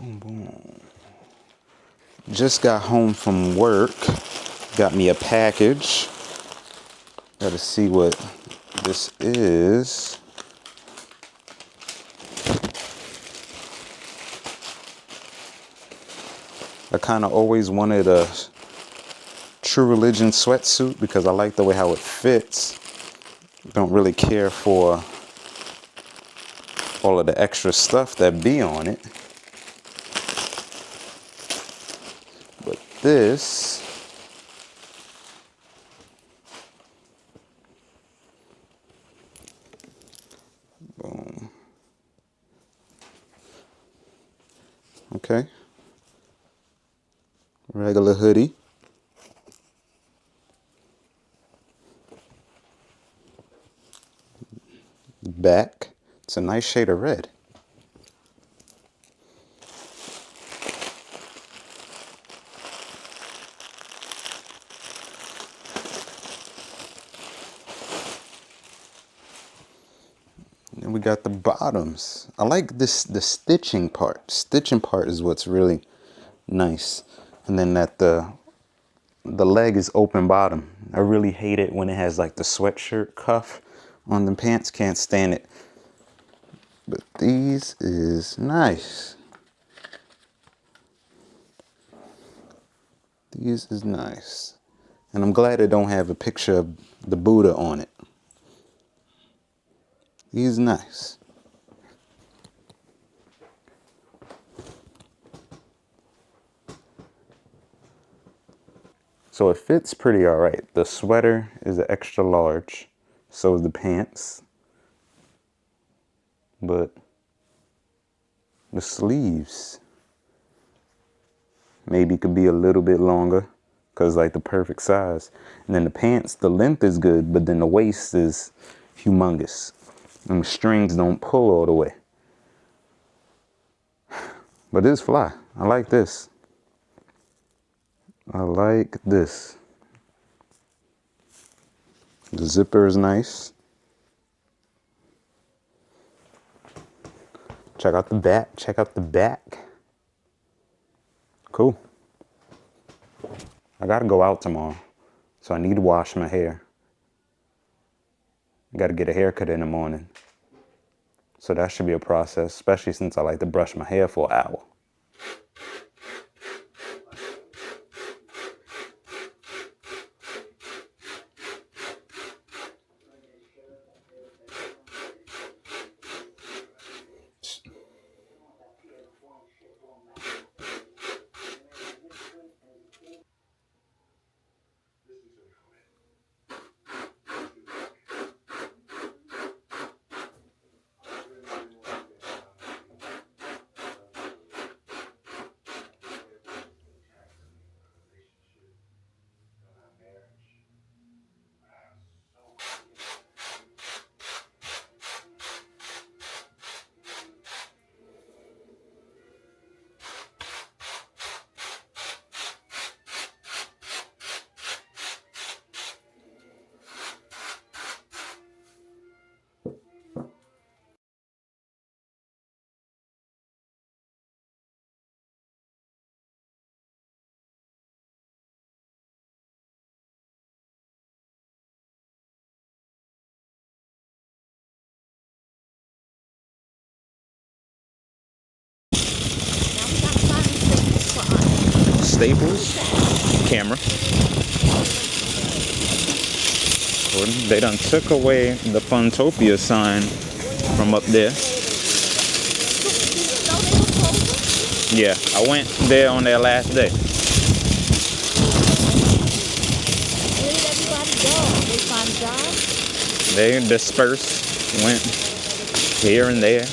Boom, boom. Just got home from work. Got me a package. Gotta see what this is. I kind of always wanted a True Religion sweatsuit because I like the way how it fits. Don't really care for all of the extra stuff that be on it. But this, boom. Okay. Regular hoodie. Back. It's a nice shade of red. And we got the bottoms. I like this, the stitching part. Stitching part is what's really nice. And then that the leg is open bottom. I really hate it when it has like the sweatshirt cuff on the pants. Can't stand it. But these is nice. These is nice. And I'm glad it don't have a picture of the Buddha on it. These nice. So it fits pretty all right. The sweater is an extra large. So is the pants. But the sleeves maybe could be a little bit longer because like the perfect size. And then the pants, the length is good, but then the waist is humongous. And the strings don't pull all the way. But it's fly. I like this. I like this. The zipper is nice. Check out the back. Check out the back. Cool. I gotta go out tomorrow, so I need to wash my hair. Gotta get a haircut in the morning. So that should be a process, especially since I like to brush my hair for an hour. Staples, camera. They done took away the Funtopia sign from up there. Yeah, I went there on their last day. Where did everybody go? They find jobs? They dispersed, went here and there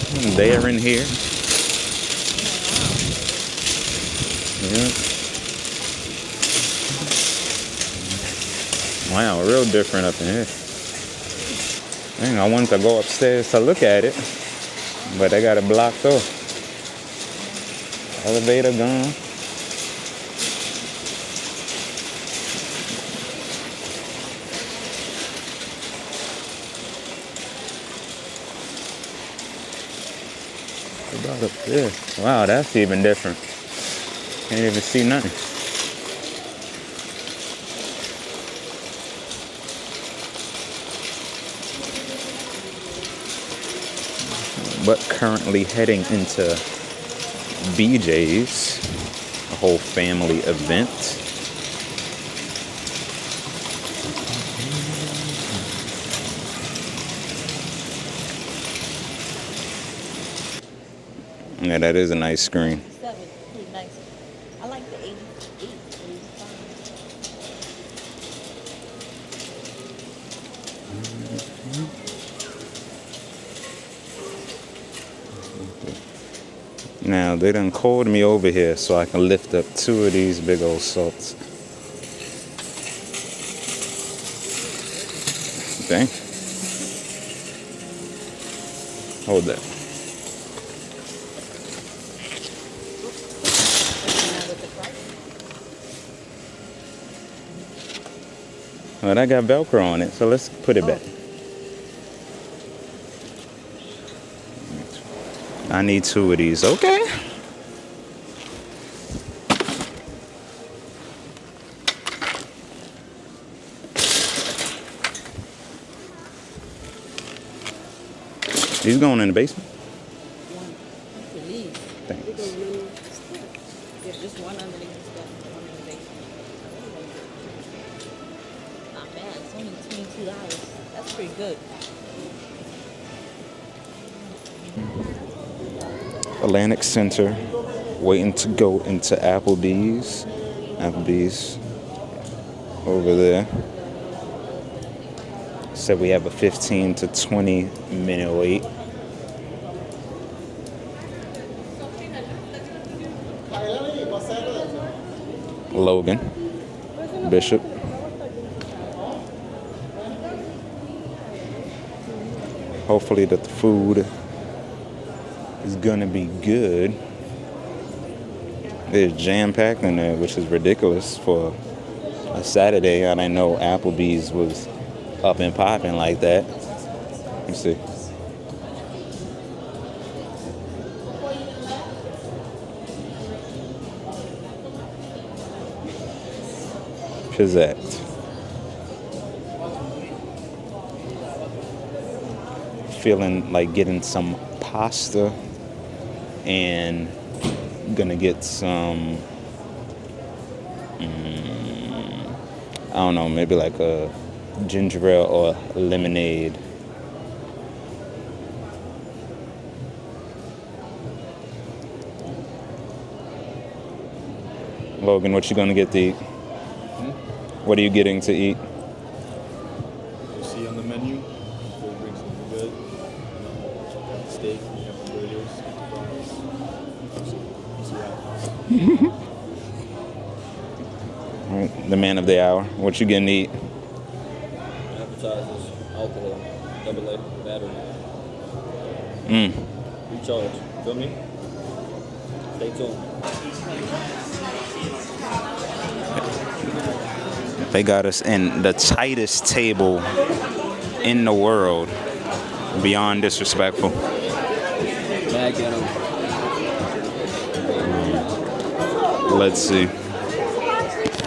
and here. Yeah. Wow, real different up in here. Dang, I wanted to go upstairs to look at it, but they got it blocked off. Elevator gone. About Look at this. Wow, that's even different. Can't even see nothing. But currently heading into BJ's, a whole family event. Yeah, that is a nice screen. 7, pretty nice. I like the 88, 85. Now, they done called me over here so I can lift up 2 of these big old salts. Okay. Hold that. Well, that got Velcro on it, so let's put it back. I need 2 of these. Okay. He's going in the basement. One, please. Thanks. Yeah, just one underneath the step, one in the basement. Not bad. It's only $22. That's pretty good. Atlantic Center, waiting to go into Applebees. Applebees over there. Said we have a 15 to 20 minute wait. Logan, Bishop. Hopefully that the food is gonna be good. It's jam-packed in there, which is ridiculous for a Saturday. I didn't know Applebee's was up and popping like that. Let me see. Pizzazz. Feeling like getting some pasta and gonna get some I don't know, maybe like a ginger ale or lemonade. Logan, what you gonna get to eat? What are you getting to eat? You'll see on the menu. We'll bring something good. Steak, we have burgers, fries. All right, the man of the hour. What you getting to eat? Appetizers, alcohol, double A, battery. Recharge. Feel me? Stay tuned. They got us in the tightest table in the world. Beyond disrespectful. Back at him. Let's see.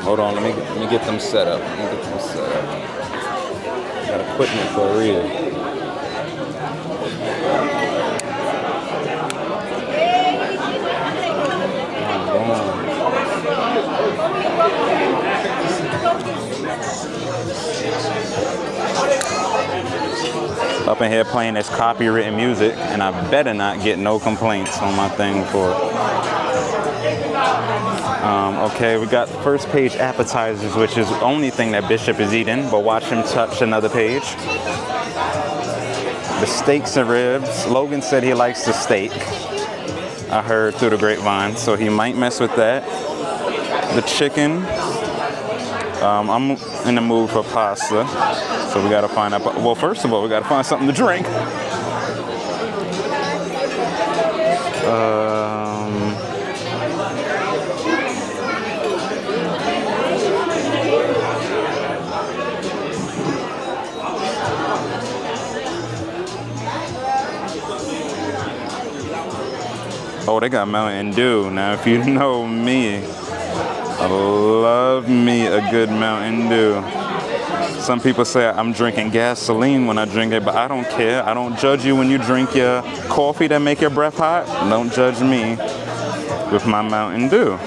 Hold on, let me get them set up. Got equipment for a reason. Up in here playing this copywritten music, and I better not get no complaints on my thing for it. Okay, we got first page appetizers, which is the only thing that Bishop is eating, but watch him touch another page. The steaks and ribs. Logan said he likes the steak. I heard through the grapevine, so he might mess with that. The chicken. I'm in the mood for pasta, so we gotta find out. Well, first of all, we gotta find something to drink. Oh, they got Mountain Dew. Now, if you know me, I love me a good Mountain Dew. Some people say I'm drinking gasoline when I drink it, but I don't care. I don't judge you when you drink your coffee that make your breath hot. Don't judge me with my Mountain Dew.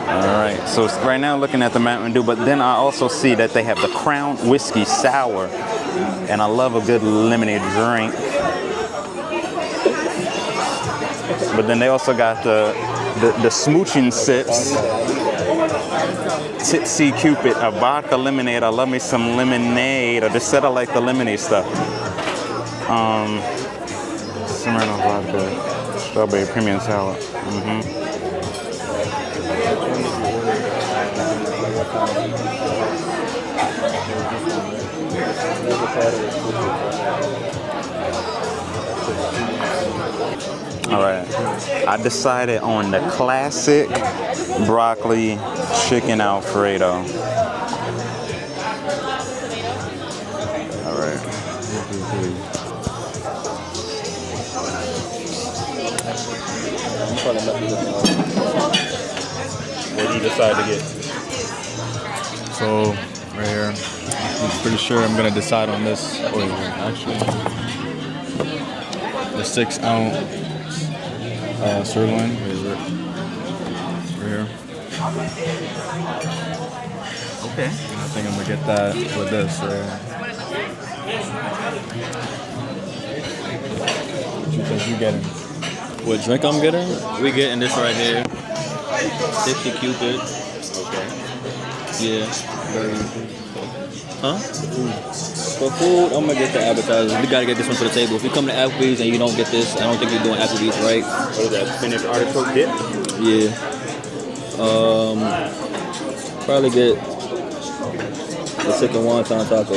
Alright, so right now looking at the Mountain Dew, but then I also see that they have the Crown Whiskey Sour, and I love a good lemonade drink. But then they also got the smooching sips. Tipsy Cupid, a vodka lemonade. I love me some lemonade, or just said I like the lemonade stuff. Smirnoff vodka, strawberry premium sour. All right, I decided on the classic broccoli chicken Alfredo. All right. What did you decide to get? So, right here, I'm pretty sure I'm gonna decide on this. Wait, actually, the 6-ounce sirloin. Where is it? Right here. Okay. And I think I'm gonna get that with this right here. What you think you getting? What drink I'm getting? We getting this right here. 60 Cupid. Okay. Yeah. Huh? For food, I'm gonna get the appetizers. We gotta get this one for the table. If you come to Applebees and you don't get this, I don't think you're doing Applebees right. What is that? Spinach artichoke dip? Yeah. Probably get the chicken wonton taco.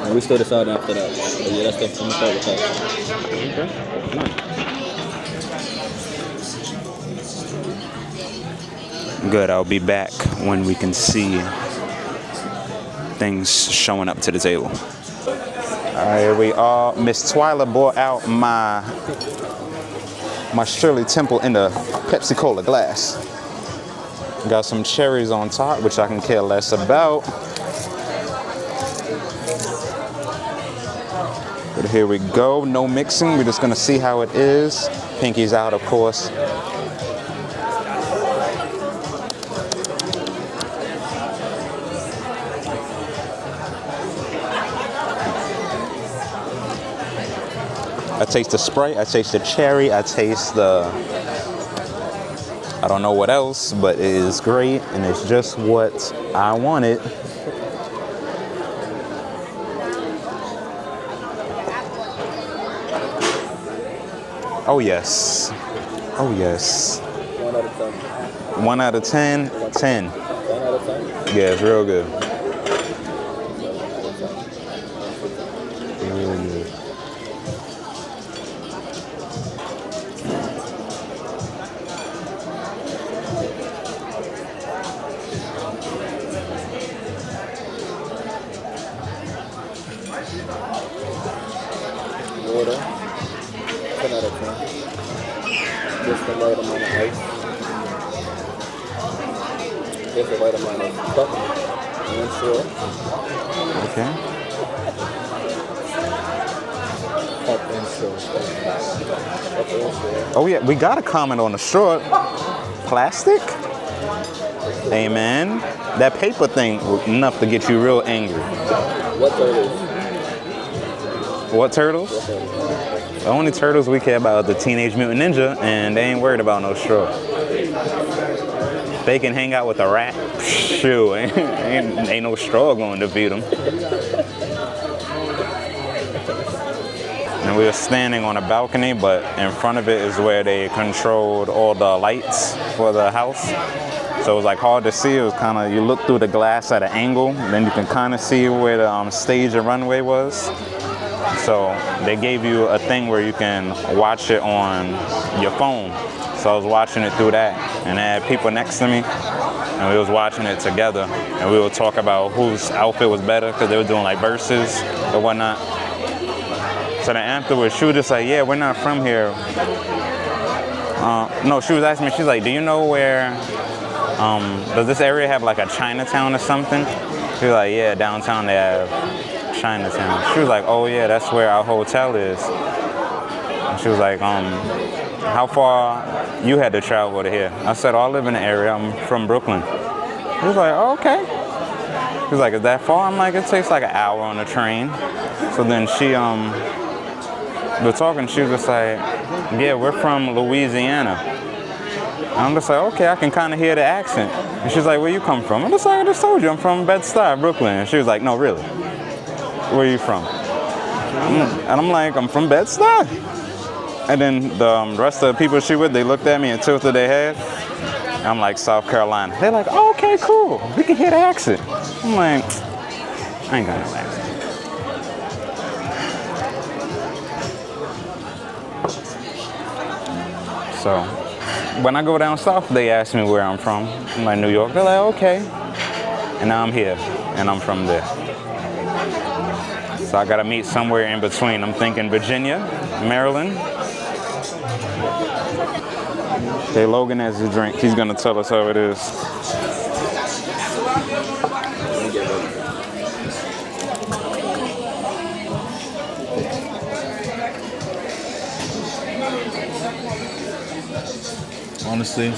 And we still deciding after that. But yeah, that's the I'm gonna start with that. Okay. Nice. Good, I'll be back when we can see things showing up to the table. All right, here we are. Miss Twyla brought out my Shirley Temple in the Pepsi Cola glass. Got some cherries on top, which I can care less about. But here we go, no mixing. We're just gonna see how it is. Pinky's out, of course. I taste the Sprite, I taste the cherry, I taste the, I don't know what else, but it is great and it's just what I wanted. Oh yes, oh yes. 1 out of 10. 1 out of 10, 10. 1 out of 10? Yeah, it's real good. Water. 10 out of 10. Just the right amount of ice. Just the right amount of stuff. And sure. Okay. Cup and sure. Cup and sure. Oh yeah, we got a comment on the straw. Plastic? Hey man, that paper thing was enough to get you real angry. What turtles? What turtles? The only turtles we care about are the Teenage Mutant Ninja, and they ain't worried about no straw. They can hang out with a rat. Shoo, ain't no straw going to defeat them. And we were standing on a balcony, but in front of it is where they controlled all the lights for the house. So it was like hard to see. It was kind of, you look through the glass at an angle, then you can kind of see where the stage and runway was. So they gave you a thing where you can watch it on your phone. So I was watching it through that, and I had people next to me, and we was watching it together, and we would talk about whose outfit was better, because they were doing like verses or whatnot. So then afterwards, she was just like, yeah, we're not from here. No, she was asking me, she's like, do you know where, does this area have like a Chinatown or something? She was like, yeah, downtown they have Chinatown. She was like, oh yeah, that's where our hotel is. And she was like, how far you had to travel to here? I said, oh, I live in the area, I'm from Brooklyn. She was like, oh, okay. She was like, is that far? I'm like, it takes like an hour on the train. So then she, we're talking, she was just like, yeah, we're from Louisiana. And I'm just like, okay, I can kind of hear the accent. And she's like, where you come from? I'm just like, I just told you, I'm from Bed-Stuy, Brooklyn. And she was like, no, really? Where are you from? And I'm like, I'm from Bed-Stuy. And then the rest of the people she with, they looked at me and tilted their head. And I'm like, South Carolina. They're like, oh, okay, cool. We can hear the accent. I'm like, I ain't got no accent. So when I go down south, they ask me where I'm from. I'm like, New York. They're like, okay. And now I'm here, and I'm from there. So I gotta meet somewhere in between. I'm thinking Virginia, Maryland. Okay, Logan has his drink. He's gonna tell us how it is. Honestly, I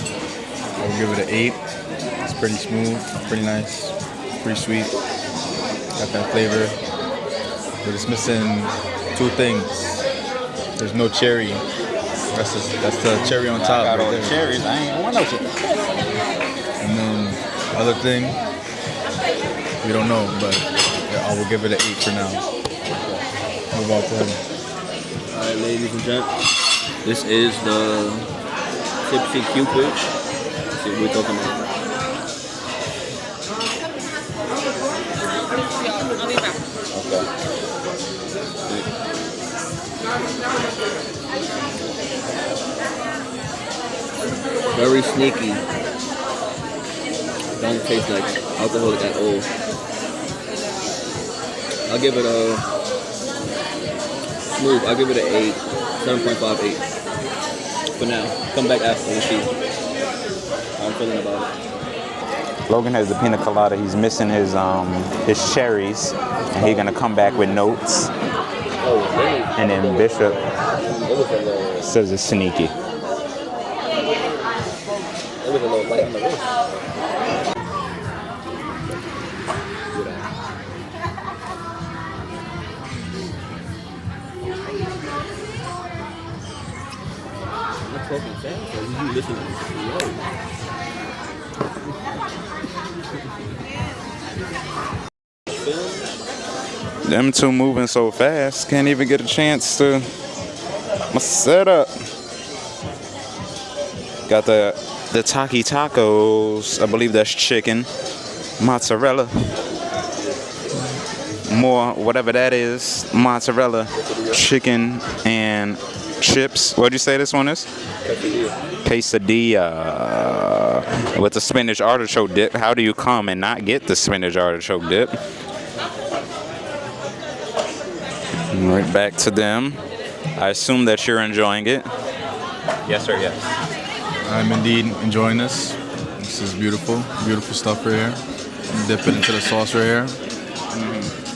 would give it an 8. It's pretty smooth, pretty nice, pretty sweet. Got that flavor, but it's missing 2 things. There's no cherry. That's the cherry on top. Got all right the there. cherries. I ain't want no cherries. And then other thing, we don't know, but yeah, I will give it an 8 for now. Move on to him. All right, ladies and gents, this is the Tipsy Cupid. Let's see what we're talking about. Very sneaky. Don't taste like alcoholic at all. I'll give it a smooth. I'll give it an 8, 7.58 for now. Come back after and see how I'm feeling about it. Logan has the pina colada. He's missing his cherries, and he's gonna come back with notes. And then Bishop says it's sneaky. It was a little light on the wrist. I'm talking fast, or you listening slow? Them two moving so fast, can't even get a chance to set up. Got the Taki tacos. I believe that's chicken, mozzarella, more whatever that is, mozzarella, chicken, and chips. What'd you say this one is? Quesadilla with the spinach artichoke dip. How do you come and not get the spinach artichoke dip? Right back to them. I assume that you're enjoying it. Yes, sir, yes. I'm indeed enjoying this. This is beautiful, beautiful stuff right here. You dip it into the sauce right here, and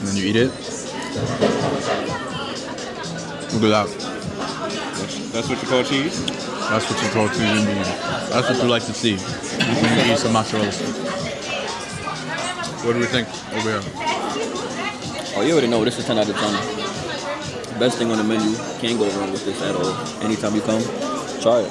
then you eat it. Look at that. That's what you call cheese? That's what you call cheese indeed. That's what you like to see when you eat some mozzarella stick. What do we think over here? Oh, you already know this is 10 out of 10. Best thing on the menu. Can't go wrong with this at all. Anytime you come, try it.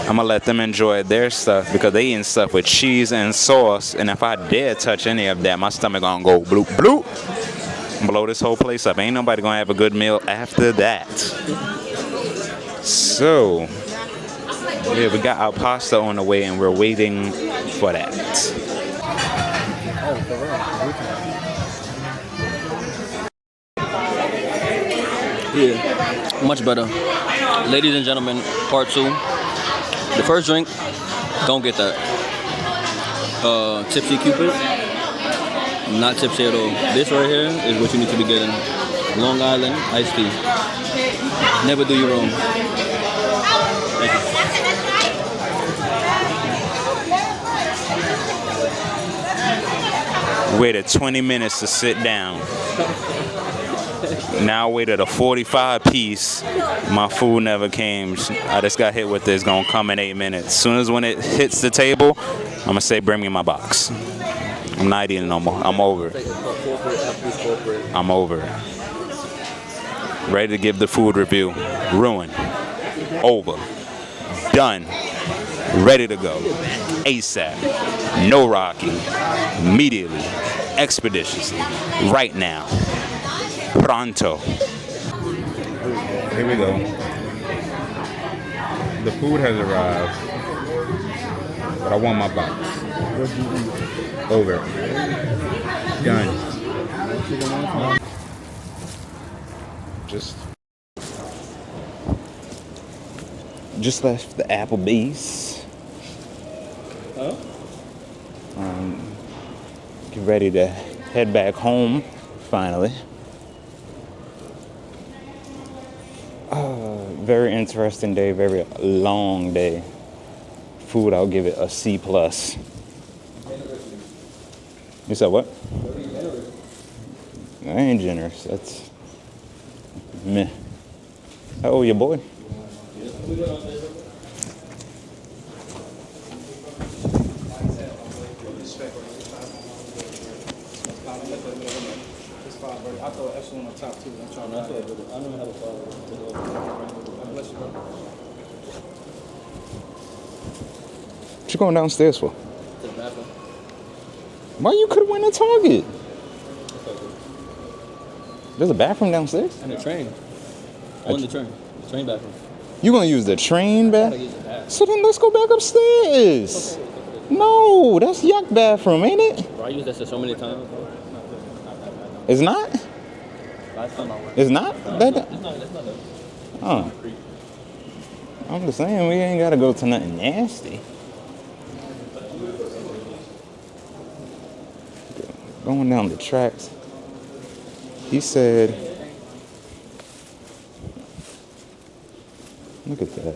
I'm gonna let them enjoy their stuff because they eating stuff with cheese and sauce, and if I dare touch any of that, my stomach gonna go bloop bloop, blow this whole place up. Ain't nobody gonna have a good meal after that. So yeah, we got our pasta on the way, and we're waiting for that. Yeah, much better. Ladies and gentlemen, part 2. The first drink Don't get that. Tipsy Cupid. Not tipsy at all. This right here is what you need to be getting. Long Island iced tea. Never do you wrong. Thank you. Waited 20 minutes to sit down. Now I waited a 45 piece. My food never came. I just got hit with this. Gonna come in 8 minutes. As soon as when it hits the table, I'm gonna say, bring me my box. I'm not eating no more. I'm over it. I'm over it. Ready to give the food review. Ruined. Over. Done. Ready to go. ASAP. No rocking. Immediately. Expeditiously. Right now. Pronto. Here we go. The food has arrived, but I want my box. Over. Done. Just left the Applebees. Huh? Get ready to head back home, finally. Very interesting day, very long day. Food, I'll give it a C+. You said what? I ain't generous. That's meh. How old your boy? I throw an extra on the top too. I'm trying to. I don't have a father. Bless you, bro. What you going downstairs for? To the bathroom. Why you could have went to Target? There's a bathroom downstairs? And the train. On the train. The train bathroom. You gonna use the train Gotta bath? use the bathroom. So then let's go back upstairs. No, that's yuck bathroom, ain't it? Bro, I used that shit so many times. Bro. It's not? Last time I went. It's not? That's not that. Oh. I'm just saying, we ain't gotta go to nothing nasty. Going down the tracks. He said, look at that.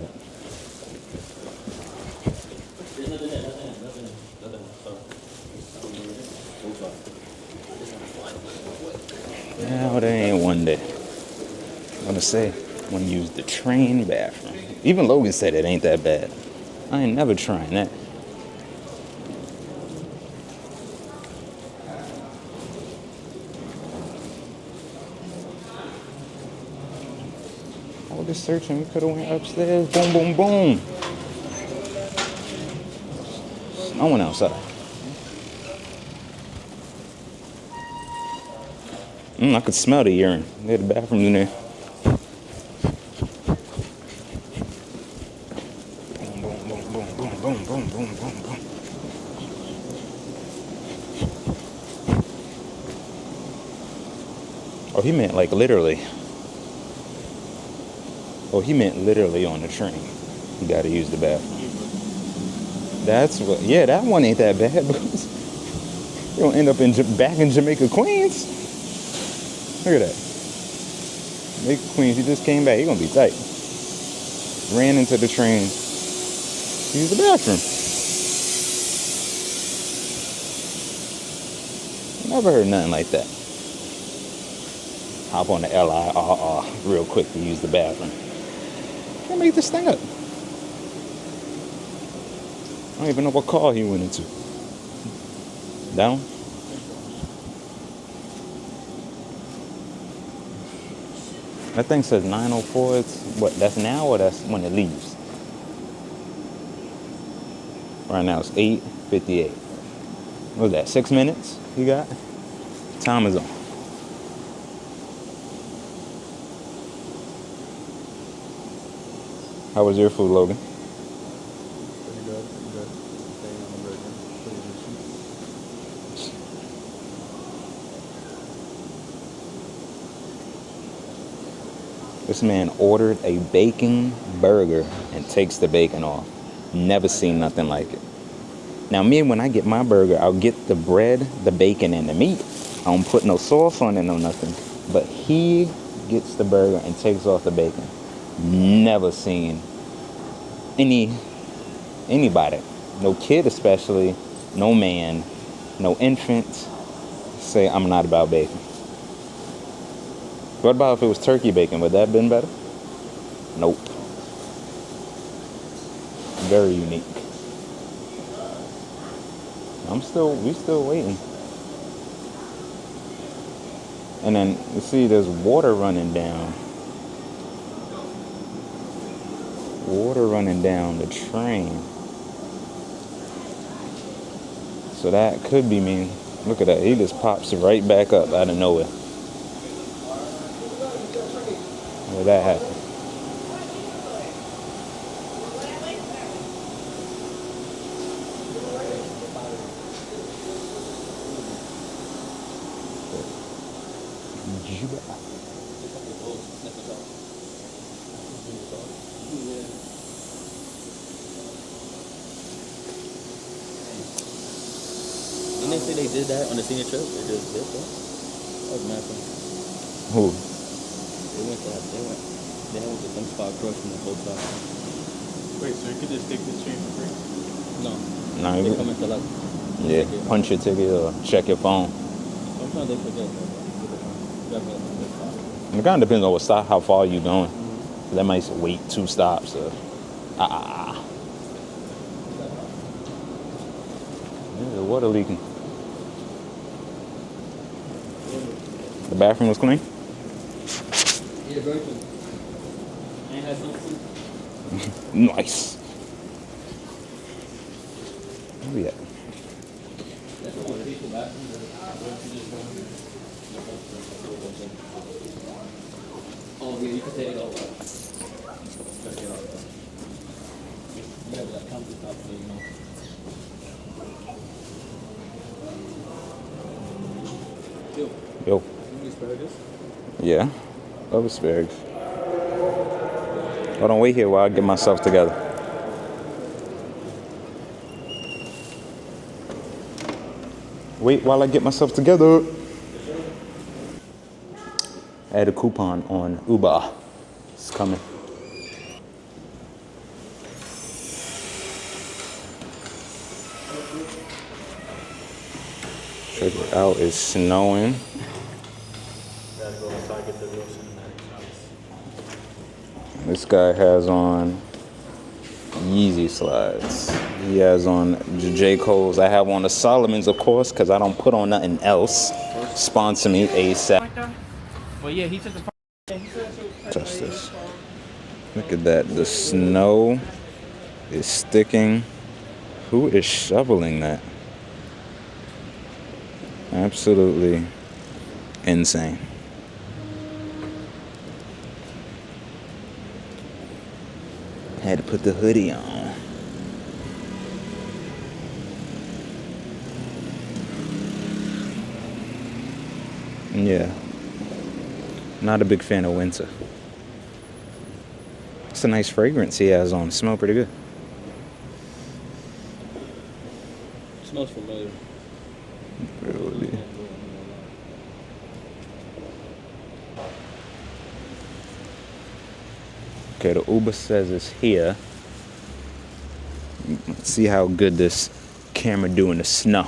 No, that ain't one day. I'm gonna say, I'm gonna use the train bathroom. Even Logan said it ain't that bad. I ain't never trying that. All this searching, we could have went upstairs. Boom, boom, boom. Snowing outside. I could smell the urine. They had a bathroom in there. Boom, boom, boom, boom, boom, boom, boom, boom, boom, boom. Oh, he meant like literally. Oh, he meant literally on the train. You gotta use the bathroom. That's what, yeah, that one ain't that bad because you don't end up back in Jamaica, Queens. Look at that. Jamaica, Queens, he just came back. He gonna be tight. Ran into the train. Use the bathroom. Never heard nothing like that. Hop on the LIRR real quick to use the bathroom. Can't make this thing up. I don't even know what car he went into. Down? That thing says 9:04. It's what? That's now or that's when it leaves? Right now it's 8:58. What was that? 6 minutes you got? Time is on. How was your food, Logan? Pretty good, pretty good. Staying on the burger. Pretty good. This man ordered a bacon burger and takes the bacon off. Never seen nothing like it. Now me, when I get my burger, I'll get the bread, the bacon, and the meat. I don't put no sauce on it, no nothing. But he gets the burger and takes off the bacon. Never seen anybody, no kid especially, no man, no infant, say I'm not about bacon. What about if it was turkey bacon? Would that have been better? Nope. Very unique. We still waiting. And then you see there's water running down. Water running down the train. So that could be mean. Look at that. He just pops right back up out of nowhere. Where that happen? Didn't they say they did that on the senior trip? They just did that? That was mad funny. Who? They went to some spot across from the hotel. Wait, so you could just take this train for free? No. Nah, They come into like, yeah, punch your ticket or check your phone. sometimes they forget that. It kind of depends on what stop, how far you going. That might wait 2 stops. Yeah, the water leaking. The bathroom was clean. Yeah, very cool. Ain't had some food. Nice. Where we at? That's what we take the bathroom. Oh, yeah, you can take it all. You have that countertop so you know. Yo. You asparagus? Yeah. Love asparagus. Hold on, wait here while I get myself together. Wait while I get myself together. I had a coupon on Uber. It's coming. Check it out, it's snowing. This guy has on Yeezy slides. He has on J. Cole's. I have on the Solomon's, of course, because I don't put on nothing else. Sponsor me ASAP. Well, yeah, he took the. Just this. Look at that. The snow is sticking. Who is shoveling that? Absolutely insane. Had to put the hoodie on. Yeah. Not a big fan of winter. It's a nice fragrance he has on. Smell pretty good. Smells familiar. Really. Okay, the Uber says it's here. Let's see how good this camera do in the snow.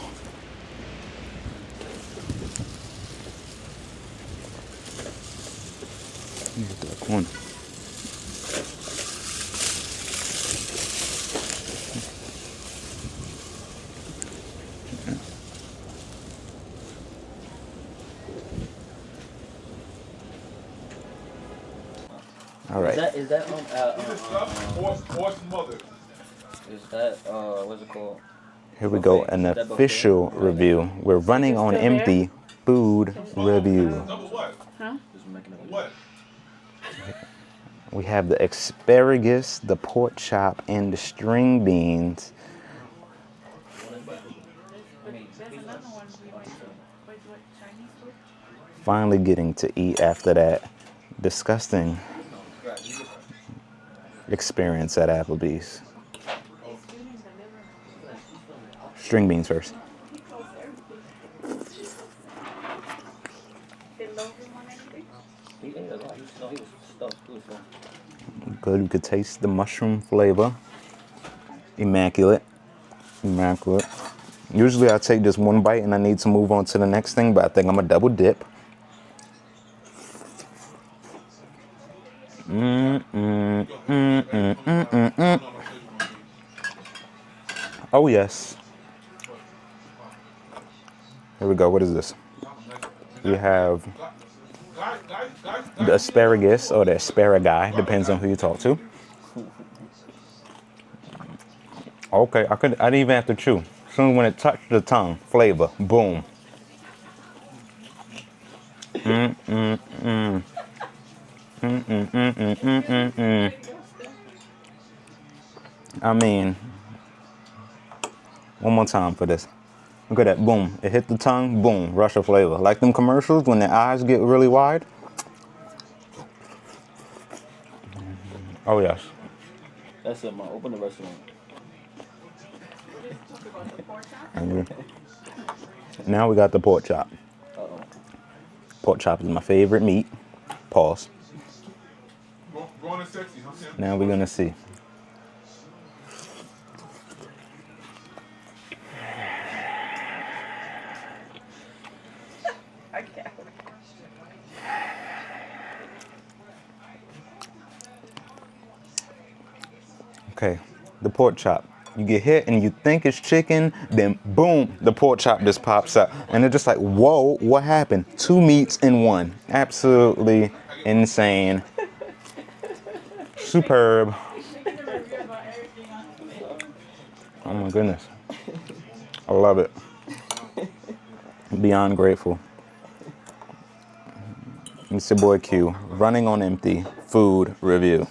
Here's the corner. All right. Is that Horse mother. is that what's it called? Here we go, an official review. We're running on empty. Food review. What? What? We have the asparagus, the pork chop, and the string beans. Finally getting to eat after that disgusting experience at Applebees. string beans first. Good, you could taste the mushroom flavor. Immaculate. Immaculate. Usually I take just one bite and I need to move on to the next thing, but I think I'm a double dip. Oh yes. Here we go. What is this? We have the asparagus or the asparagus, depends on who you talk to. Okay, I didn't even have to chew. Soon when it touched the tongue, flavor, boom. I mean, one more time for this. Look at that, boom. It hit the tongue, boom, rush of flavor. Like them commercials when their eyes get really wide. Oh yes. That's it, man. Open the restaurant. Now we got the pork chop. Pork chop is my favorite meat. Pause. Now we're gonna see. Okay, the pork chop. You get hit and you think it's chicken, then boom, the pork chop just pops up. And they're just like, whoa, what happened? 2 meats in one. Absolutely insane. Superb. Oh my goodness. I love it. Beyond grateful. It's your boy Q, running on empty food review.